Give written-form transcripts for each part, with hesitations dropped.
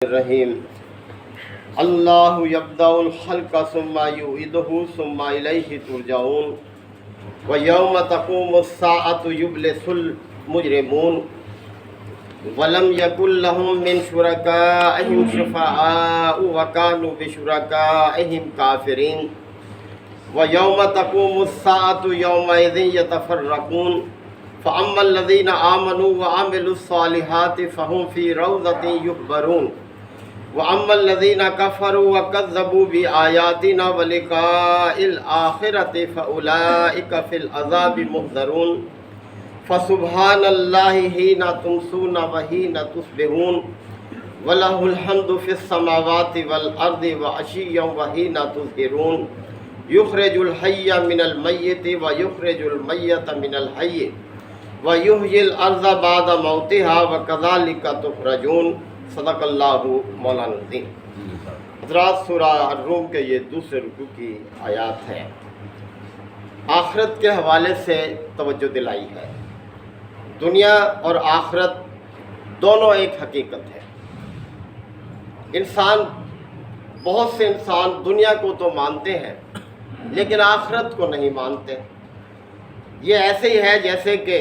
الرحیم اللہ یبدأ الخلق ثم یعیدہ ثم الیہ ترجعون ویوم تقوم الساعة یبلس المجرمون ولم یکن لہم من شرکائہم شفعاء وکانوا بشرکائہم کافرین ویوم تقوم الساعة یومئذ یتفرقون فأما الذين آمنوا وعملوا الصالحات فهم في روضة يحبرون وأما الذين كفروا وكذبوا بآياتنا ولقاء الآخرة فأولئك في العذاب محضرون فسبحان الله حين تمسون وحين تصبحون وله الحمد في السماوات والأرض وعشيا وحين تظهرون يخرج الحي من الميت ويخرج الميت من الحي وَيُحْيِي الْأَرْضَ بَعْدَ مَوْتِهَا وَكَذَلِكَ تُخْرَجُونَ صدق اللہ مولانا العظیم۔ حضرات، سورہ الروم کے یہ دوسرے رکوع کی آیات ہے، آخرت کے حوالے سے توجہ دلائی ہے۔ دنیا اور آخرت دونوں ایک حقیقت ہے۔ بہت سے انسان دنیا کو تو مانتے ہیں لیکن آخرت کو نہیں مانتے۔ یہ ایسے ہی ہے جیسے کہ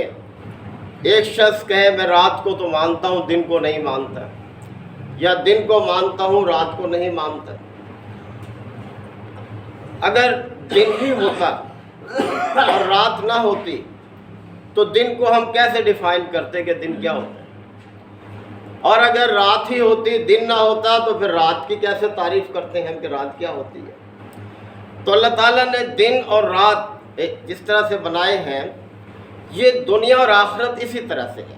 ایک شخص کہے میں رات کو تو مانتا ہوں، دن کو نہیں مانتا، یا دن کو مانتا ہوں، رات کو نہیں مانتا۔ اگر دن ہی ہوتا اور رات نہ ہوتی تو دن کو ہم کیسے ڈیفائن کرتے کہ دن کیا ہوتا ہے، اور اگر رات ہی ہوتی دن نہ ہوتا تو پھر رات کی کیسے تعریف کرتے ہیں کہ رات کیا ہوتی ہے۔ تو اللہ تعالیٰ نے دن اور رات جس طرح سے بنائے ہیں، یہ دنیا اور آخرت اسی طرح سے ہے۔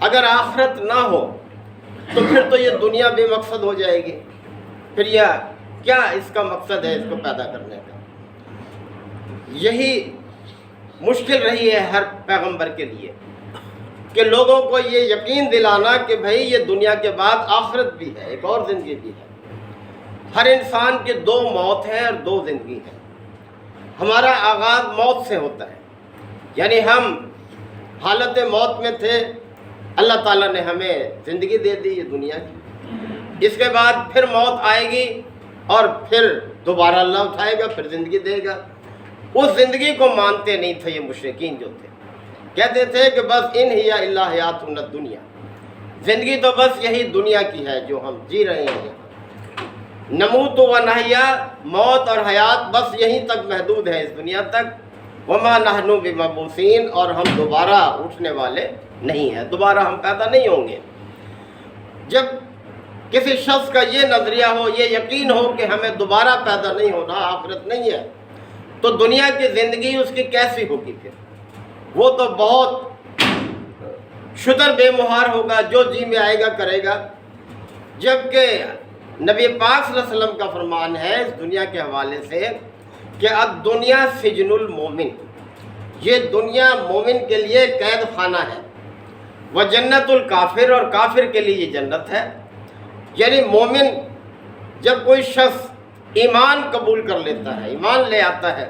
اگر آخرت نہ ہو تو پھر تو یہ دنیا بے مقصد ہو جائے گی، پھر یہ کیا اس کا مقصد ہے اس کو پیدا کرنے کا۔ یہی مشکل رہی ہے ہر پیغمبر کے لیے کہ لوگوں کو یہ یقین دلانا کہ بھائی یہ دنیا کے بعد آخرت بھی ہے، ایک اور زندگی بھی ہے۔ ہر انسان کے دو موت ہیں اور دو زندگی ہیں۔ ہمارا آغاز موت سے ہوتا ہے، یعنی ہم حالت موت میں تھے، اللہ تعالیٰ نے ہمیں زندگی دے دی یہ دنیا کی۔ اس کے بعد پھر موت آئے گی اور پھر دوبارہ اللہ اٹھائے گا، پھر زندگی دے گا۔ اس زندگی کو مانتے نہیں تھے یہ مشرکین جو تھے، کہتے تھے کہ بس ان ہی الا حیاتنا الدنیا، زندگی تو بس یہی دنیا کی ہے جو ہم جی رہے ہیں۔ نموت و نحیا، موت اور حیات بس یہیں تک محدود ہے اس دنیا تک۔ وما نحن بمبعوثین، اور ہم دوبارہ اٹھنے والے نہیں ہیں، دوبارہ ہم پیدا نہیں ہوں گے۔ جب کسی شخص کا یہ نظریہ ہو، یہ یقین ہو کہ ہمیں دوبارہ پیدا نہیں ہونا، آخرت نہیں ہے، تو دنیا کی زندگی اس کی کیسی ہوگی پھر؟ وہ تو بہت شدر بے مہار ہوگا، جو جی میں آئے گا کرے گا۔ جبکہ نبی پاک صلی اللہ علیہ وسلم کا فرمان ہے اس دنیا کے حوالے سے کہ الدنیا سجن المومن، یہ دنیا مومن کے لیے قید خانہ ہے، وہ جنت الکافر، اور کافر کے لیے یہ جنت ہے۔ یعنی مومن جب کوئی شخص ایمان قبول کر لیتا ہے، ایمان لے آتا ہے،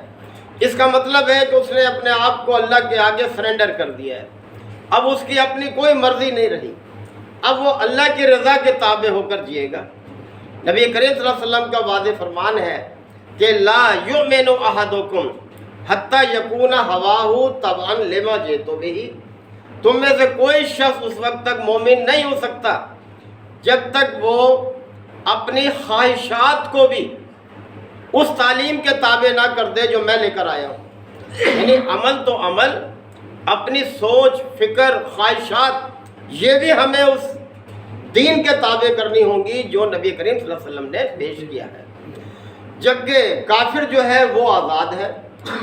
اس کا مطلب ہے کہ اس نے اپنے آپ کو اللہ کے آگے سرنڈر کر دیا ہے۔ اب اس کی اپنی کوئی مرضی نہیں رہی، اب وہ اللہ کی رضا کے تابع ہو کر جیے گا۔ نبی کریم صلی اللہ علیہ وسلم کا واضح فرمان ہے کہ لا یؤمن احدکم حتی یکون ہواہ تبعا لما جئت بہ، تم میں سے کوئی شخص اس وقت تک مومن نہیں ہو سکتا جب تک وہ اپنی خواہشات کو بھی اس تعلیم کے تابع نہ کر دے جو میں لے کر آیا ہوں۔ یعنی عمل تو عمل، اپنی سوچ، فکر، خواہشات، یہ بھی ہمیں اس دین کے تابع کرنی ہوں گی جو نبی کریم صلی اللہ علیہ وسلم نے پیش کیا ہے۔ جبکہ کافر جو ہے وہ آزاد ہے،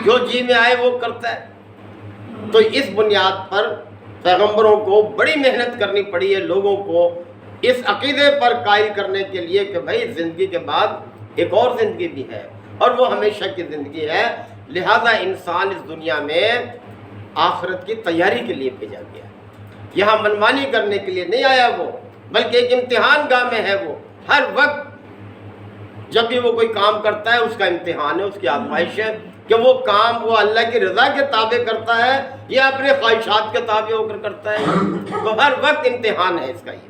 جو جی میں آئے وہ کرتا ہے۔ تو اس بنیاد پر پیغمبروں کو بڑی محنت کرنی پڑی ہے لوگوں کو اس عقیدے پر قائل کرنے کے لیے کہ بھائی زندگی کے بعد ایک اور زندگی بھی ہے اور وہ ہمیشہ کی زندگی ہے۔ لہذا انسان اس دنیا میں آخرت کی تیاری کے لیے بھیجا گیا ہے، یہاں منمانی کرنے کے لیے نہیں آیا وہ، بلکہ ایک امتحان گاہ میں ہے۔ وہ ہر وقت جب بھی وہ کوئی کام کرتا ہے اس کا امتحان ہے، اس کی آزمائش ہے کہ وہ کام وہ اللہ کی رضا کے تابع کرتا ہے یا اپنے خواہشات کے تابع ہو کر کرتا ہے۔ تو ہر وقت امتحان ہے اس کا یہ۔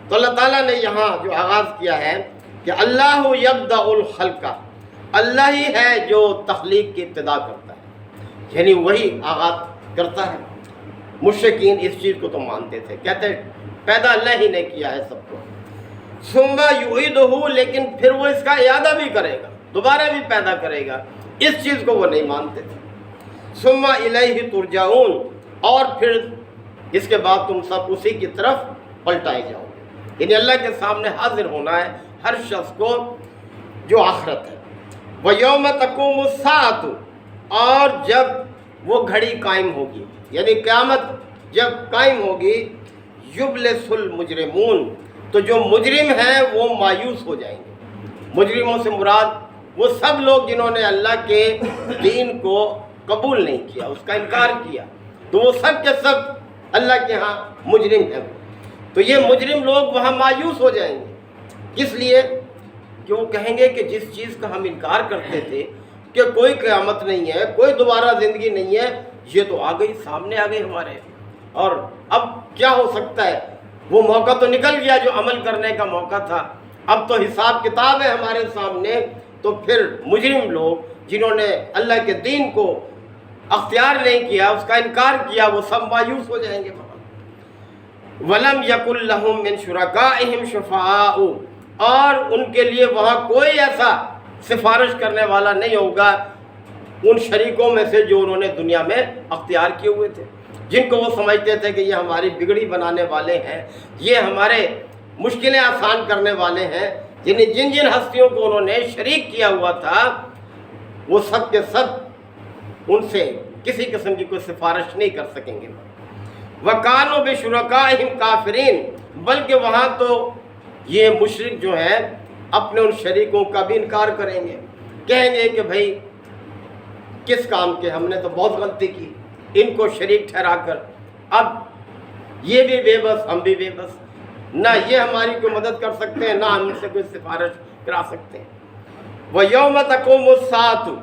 تو اللہ تعالیٰ نے یہاں جو آغاز کیا ہے کہ اللہ یبدأ الخلق، اللہ ہی ہے جو تخلیق کی ابتدا کرتا ہے، یعنی وہی آغاز کرتا ہے۔ مشرکین اس چیز کو تو مانتے تھے، کہتے پیدا اللہ ہی نے کیا ہے سب کو۔ ثم یعیدہ، لیکن پھر وہ اس کا اعادہ بھی کرے گا، دوبارہ بھی پیدا کرے گا، اس چیز کو وہ نہیں مانتے تھے۔ ثم الیہ ترجعون، اور پھر اس کے بعد تم سب اسی کی طرف پلٹائے جاؤ گے، یعنی اللہ کے سامنے حاضر ہونا ہے ہر شخص کو جو آخرت ہے۔ وَيَوْمَ تَقُومُ السَّاعَةُ، اور جب وہ گھڑی قائم ہوگی، یعنی قیامت جب قائم ہوگی، یبلس المجرمون، تو جو مجرم ہیں وہ مایوس ہو جائیں گے۔ مجرموں سے مراد وہ سب لوگ جنہوں نے اللہ کے دین کو قبول نہیں کیا، اس کا انکار کیا، تو وہ سب کے سب اللہ کے ہاں مجرم ہیں۔ تو یہ مجرم لوگ وہاں مایوس ہو جائیں گے، اس لیے کہ وہ کہیں گے کہ جس چیز کا ہم انکار کرتے تھے کہ کوئی قیامت نہیں ہے، کوئی دوبارہ زندگی نہیں ہے، یہ تو آ گئی، سامنے آ گئی ہمارے، اور اب کیا ہو سکتا ہے؟ وہ موقع تو نکل گیا جو عمل کرنے کا موقع تھا، اب تو حساب کتاب ہے ہمارے سامنے۔ تو پھر مجرم لوگ جنہوں نے اللہ کے دین کو اختیار نہیں کیا، اس کا انکار کیا، وہ سب مایوس ہو جائیں گے وہاں۔ وَلَمْ يَكُنْ لَهُم مِّن شُرَكَائِهِمْ شُفَعَاءُ، اور ان کے لیے وہاں کوئی ایسا سفارش کرنے والا نہیں ہوگا ان شریکوں میں سے جو انہوں نے دنیا میں اختیار کیے ہوئے تھے، جن کو وہ سمجھتے تھے کہ یہ ہماری بگڑی بنانے والے ہیں، یہ ہمارے مشکلیں آسان کرنے والے ہیں، یعنی جن جن ہستیوں کو انہوں نے شریک کیا ہوا تھا وہ سب کے سب ان سے کسی قسم کی کوئی سفارش نہیں کر سکیں گے۔ وَكَانُوا بِشُرَكَائِهِمْ كَافِرِينَ، بلکہ وہاں تو یہ مشرک جو ہیں اپنے ان شریکوں کا بھی انکار کریں گے، کہیں گے کہ بھائی کس کام کے، ہم نے تو بہت غلطی کی ان کو شریک ٹھہرا کر، اب یہ بھی بے بس، ہم بھی بے بس، نہ یہ ہماری کوئی مدد کر سکتے ہیں، نہ ہم سے کوئی سفارش کرا سکتے ہیں۔ وَيَوْمَ تَقُومُ السَّاعَةُ،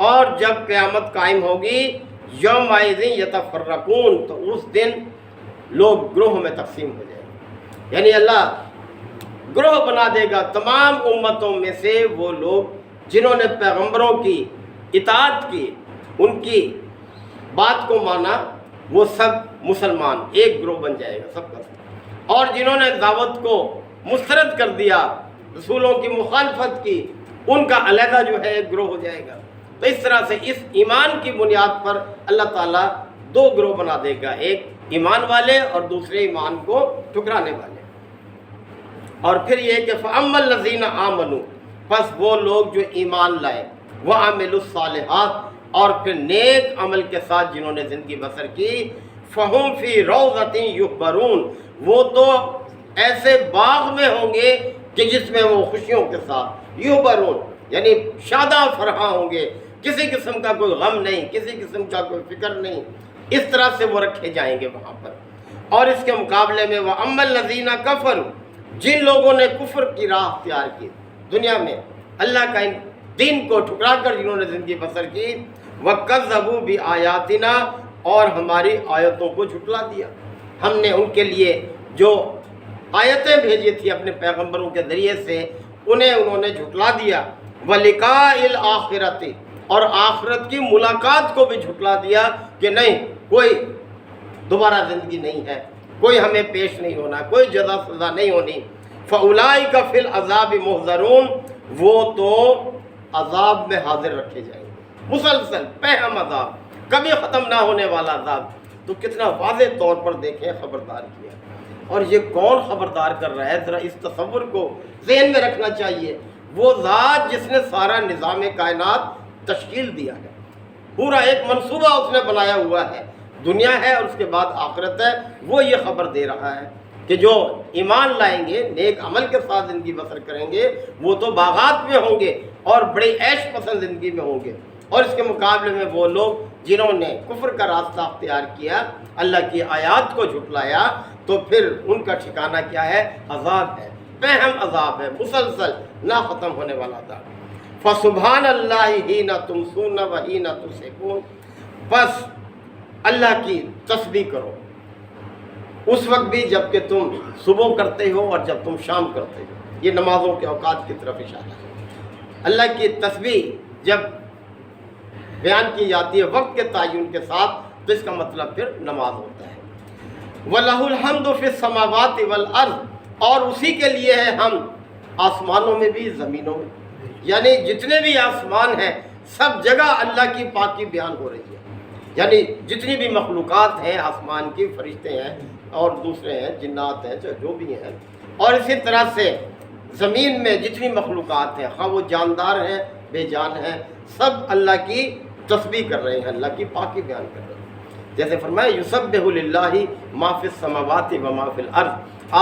اور جب قیامت قائم ہوگی، یومئذ یتفرقون، تو اس دن لوگ گروہ میں تقسیم ہو جائیں گے، یعنی اللہ گروہ بنا دے گا تمام امتوں میں سے وہ لوگ جنہوں نے پیغمبروں کی اطاعت کی، ان کی بات کو مانا، وہ سب مسلمان ایک گروہ بن جائے گا سب کا سب، اور جنہوں نے دعوت کو مسترد کر دیا، رسولوں کی مخالفت کی، ان کا علیحدہ جو ہے ایک گروہ ہو جائے گا۔ تو اس طرح سے اس ایمان کی بنیاد پر اللہ تعالیٰ دو گروہ بنا دے گا، ایک ایمان والے اور دوسرے ایمان کو ٹھکرانے والے۔ اور پھر یہ کہ فَأَمَّا الَّذِينَ آمَنُوا، پس وہ لوگ جو ایمان لائے، وَعَمِلُوا الصَّالِحَاتِ، اور پھر نیک عمل کے ساتھ جنہوں نے زندگی بسر کی، فَهُمْ فِي رَوْضَةٍ يُحْبَرُونَ، وہ تو ایسے باغ میں ہوں گے کہ جس میں وہ خوشیوں کے ساتھ، یحبرون یعنی شاداں فرحاں ہوں گے، کسی قسم کا کوئی غم نہیں، کسی قسم کا کوئی فکر نہیں، اس طرح سے وہ رکھے جائیں گے وہاں پر۔ اور اس کے مقابلے میں وَأَمَّا الَّذِينَ كَفَرُوا، جن لوگوں نے کفر کی راہ اختیار کی دنیا میں، اللہ کا دین کو ٹھکرا کر جنہوں نے زندگی بسر کی، وَكَذَّبُوا بِآيَاتِنَا، اور ہماری آیتوں کو جھٹلا دیا، ہم نے ان کے لیے جو آیتیں بھیجی تھی اپنے پیغمبروں کے ذریعے سے، انہوں نے جھٹلا دیا، وَلِقَاءِ الْآخِرَةِ، اور آخرت کی ملاقات کو بھی جھٹلا دیا کہ نہیں، کوئی دوبارہ زندگی نہیں ہے، کوئی ہمیں پیش نہیں ہونا، کوئی جزا سزا نہیں ہونی۔ فَأُولَٰئِكَ فِي الْعَذَابِ مُحْضَرُونَ، وہ تو عذاب میں حاضر رکھے جائیں گے، مسلسل پہم عذاب، کبھی ختم نہ ہونے والا عذاب۔ تو کتنا واضح طور پر دیکھیں خبردار کیا، اور یہ کون خبردار کر رہا ہے؟ ذرا اس تصور کو ذہن میں رکھنا چاہیے، وہ ذات جس نے سارا نظام کائنات تشکیل دیا ہے، پورا ایک منصوبہ اس نے بنایا ہوا ہے، دنیا ہے اور اس کے بعد آخرت ہے، وہ یہ خبر دے رہا ہے کہ جو ایمان لائیں گے، نیک عمل کے ساتھ زندگی بسر کریں گے، وہ تو باغات میں ہوں گے اور بڑی عیش پسند زندگی میں ہوں گے، اور اس کے مقابلے میں وہ لوگ جنہوں نے کفر کا راستہ اختیار کیا، اللہ کی آیات کو جھٹلایا، تو پھر ان کا ٹھکانہ کیا ہے؟ عذاب ہے، پہم عذاب ہے، مسلسل نہ ختم ہونے والا عذاب۔ فَسُبْحَانَ اللَّهِ حِينَ تُمْسُونَ وَحِينَ تُصْبِحُونَ، بس اللہ کی تسبیح کرو اس وقت بھی جب کہ تم صبح کرتے ہو اور جب تم شام کرتے ہو. یہ نمازوں کے اوقات کی طرف اشارہ ہے. اللہ کی تسبیح جب بیان کی جاتی ہے وقت کے تعین کے ساتھ تو اس کا مطلب پھر نماز ہوتا ہے. وَلَهُ الْحَمْدُ فِي السَّمَاوَاتِ وَالْأَرْضِ، اور اسی کے لیے ہے ہم آسمانوں میں بھی زمینوں میں، یعنی جتنے بھی آسمان ہیں سب جگہ اللہ کی پاکی بیان ہو رہی ہے. یعنی جتنی بھی مخلوقات ہیں آسمان کی، فرشتے ہیں اور دوسرے ہیں، جنات ہیں، جو بھی ہیں، اور اسی طرح سے زمین میں جتنی مخلوقات ہیں، خواہ وہ جاندار ہیں بے جان ہیں، سب اللہ کی تسبیح کر رہے ہیں، اللہ کی پاکی بیان کر رہے ہیں. جیسے فرمایا یسبح للہ ما فی السماوات و ما فی الارض،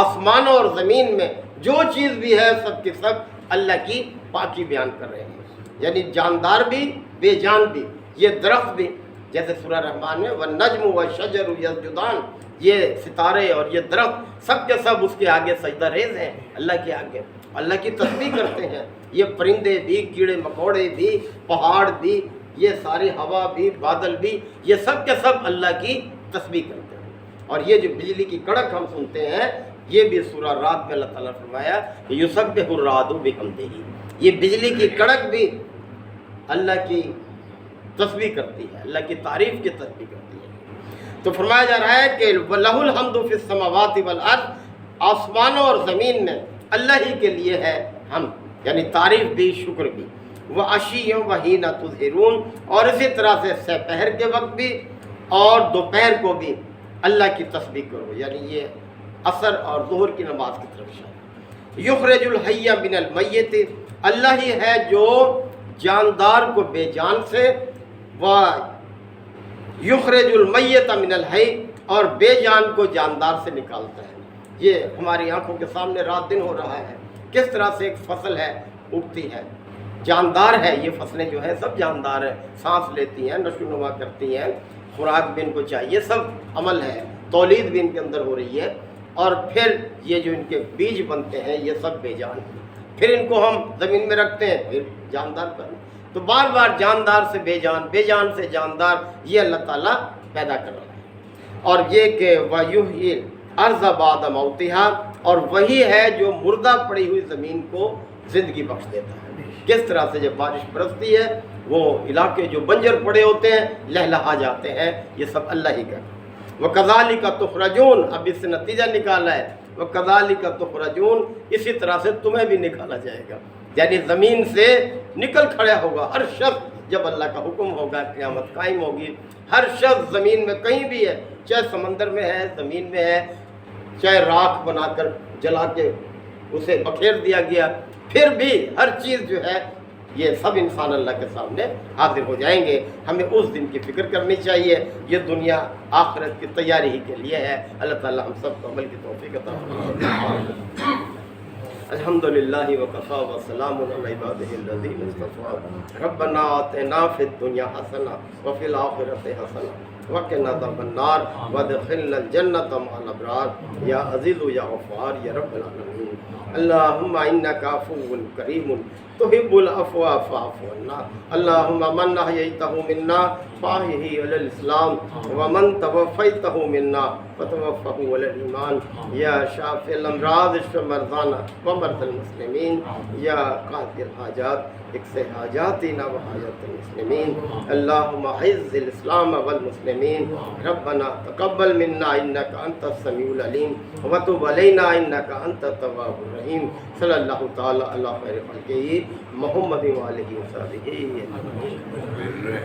آسمانوں اور زمین میں جو چیز بھی ہے سب کے سب اللہ کی پاکی بیان کر رہے ہیں. یعنی جاندار بھی بے جان بھی، یہ درخت بھی، جیسے سورہ رحمان میں والنجم والشجر یسجدان، یہ ستارے اور یہ درخت سب کے سب اس کے آگے سجدہ ریز ہیں، اللہ کے آگے اللہ کی تسبیح کرتے ہیں. یہ پرندے بھی، کیڑے مکوڑے بھی، پہاڑ بھی، یہ ساری ہوا بھی، بادل بھی، یہ سب کے سب اللہ کی تسبیح کرتے ہیں. اور یہ جو بجلی کی کڑک ہم سنتے ہیں، یہ بھی سورہ رات میں اللہ تعالیٰ نے فرمایا یسبح الرعد بحمدہ، یہ بجلی کی کڑک بھی اللہ کی تسبیح کرتی ہے، اللہ کی تعریف کی تسبیح کرتی ہے. تو فرمایا جا رہا ہے کہ وَلَهُ الْحَمْدُ فِي السَّمَاوَاتِ وَالْأَرْضِ، آسمانوں اور زمین میں اللہ ہی کے لیے ہے ہم، یعنی تعریف بھی شکر بھی. وَعَشِيًّا وَحِينَ تُظْهِرُونَ، اور اسی طرح سے سحر کے وقت بھی اور دوپہر کو بھی اللہ کی تسبیح کرو. یعنی یہ عصر اور ظہر کی نماز کی طرف اشارہ. یخرج الحی من المیت، اللہ ہی ہے جو جاندار کو بے جان سے، و یخرج المیت من الحی، اور بے جان کو جاندار سے نکالتا ہے. یہ ہماری آنکھوں کے سامنے رات دن ہو رہا ہے، کس طرح سے ایک فصل ہے اگتی ہے، جاندار ہے. یہ فصلیں جو ہیں سب جاندار ہیں، سانس لیتی ہیں، نشو و نما کرتی ہیں، خوراک بھی ان کو چاہیے، سب عمل ہے، تولید بھی ان کے اندر ہو رہی ہے. اور پھر یہ جو ان کے بیج بنتے ہیں یہ سب بے جان ہیں. پھر ان کو ہم زمین میں رکھتے ہیں، پھر جاندار پر. تو بار بار جاندار سے بے جان، بے جان سے جاندار، یہ اللہ تعالیٰ پیدا کر رہا ہے. اور یہ کہ وَيُحْيِي الْأَرْضَ بَعْدَ مَوْتِهَا، اور وہی ہے جو مردہ پڑی ہوئی زمین کو زندگی بخش دیتا ہے. کس طرح سے جب بارش برستی ہے وہ علاقے جو بنجر پڑے ہوتے ہیں لہلہا جاتے ہیں، یہ سب اللہ ہی کا. وَكَذَلِكَ تُخْرَجُونَ، اب اس سے نتیجہ نکالا ہے، وَكَذَلِكَ تُخْرَجُونَ، اسی طرح سے تمہیں بھی نکالا جائے گا. یعنی زمین سے نکل کھڑا ہوگا ہر شخص جب اللہ کا حکم ہوگا، قیامت قائم ہوگی. ہر شخص زمین میں کہیں بھی ہے، چاہے سمندر میں ہے، زمین میں ہے، چاہے راکھ بنا کر جلا کے اسے بکھیر دیا گیا، پھر بھی ہر چیز جو ہے یہ سب انسان اللہ کے سامنے حاضر ہو جائیں گے. ہمیں اس دن کی فکر کرنی چاہیے. یہ دنیا آخرت کی تیاری ہی کے لیے ہے. اللہ تعالی ہم سب کو عمل کی توفیق عطا فرمائے. الحمدللہ وکفی وسلام علی عبادہ الذین اصطفی. ربنا آتنا فی الدنیا حسنہ وفی الآخرۃ حسنہ وقنا عذاب النار وادخلنا الجنۃ مع الابرار یا عزیز یا غفار یا رب العالمین. اللہم انک عفو کریم تحب العفو فاعف عنا. اللہم من احییتہ منا فاحیہ علی الاسلام ومن توفیتہ منا فتوفہ علی الایمان. یا شافی الامراض اشف مرضانا ومرضى المسلمین. یا قاضی الحاجات اقض حاجاتنا وحاجات المسلمین. اللہم اعز الاسلام والمسلمین. ربنا تقبل منا انک انت السمیع العلیم وتب علینا انک انت التواب الرحیم. صلی اللہ تعالی علی خیر خلقہ محمد و آلہ و صحبہ.